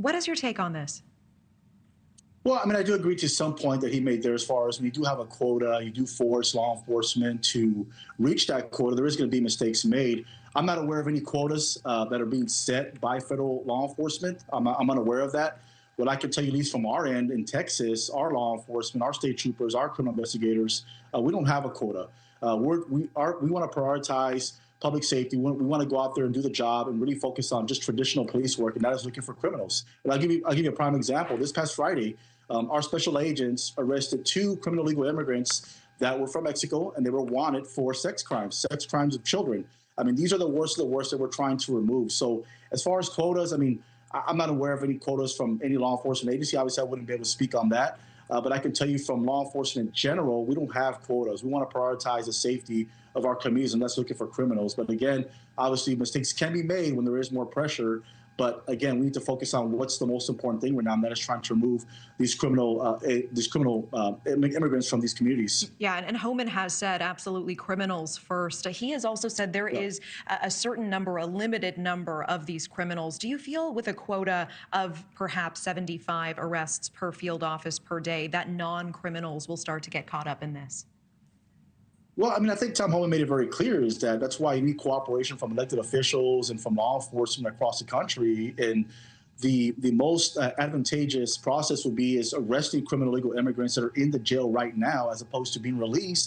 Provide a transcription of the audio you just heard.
What is your take on this? Well, I mean, I do agree to some point that he made there as far as when you do have a quota, you do force law enforcement to reach that quota, there is going to be mistakes made. I'm not aware of any quotas that are being set by federal law enforcement. I'm unaware of that. What I can tell you, at least from our end in Texas, our law enforcement, our state troopers, our criminal investigators, we don't have a quota. We want to prioritize public safety. We want to go out there and do the job and really focus on just traditional police work, and that is looking for criminals. And I'll give you a prime example. This past Friday, our special agents arrested two criminal illegal immigrants that were from Mexico, and they were wanted for sex crimes of children. I mean, these are the worst of the worst that we're trying to remove. So as far as quotas, I mean, I'm not aware of any quotas from any law enforcement agency. Obviously, I wouldn't be able to speak on that. But I can tell you from law enforcement in general, we don't have quotas. We want to prioritize the safety of our communities and that's looking for criminals. But again, obviously mistakes can be made when there is more pressure. But again, we need to focus on what's the most important thing right now, and that is trying to remove these criminal immigrants from these communities. Yeah, and Homan has said absolutely criminals first. He has also said there is a certain number, a limited number of these criminals. Do you feel with a quota of perhaps 75 arrests per field office per day that non-criminals will start to get caught up in this? Well, I mean, I think Tom Homan made it very clear is that that's why you need cooperation from elected officials and from law enforcement across the country. And the most advantageous process would be is arresting criminal illegal immigrants that are in the jail right now, as opposed to being released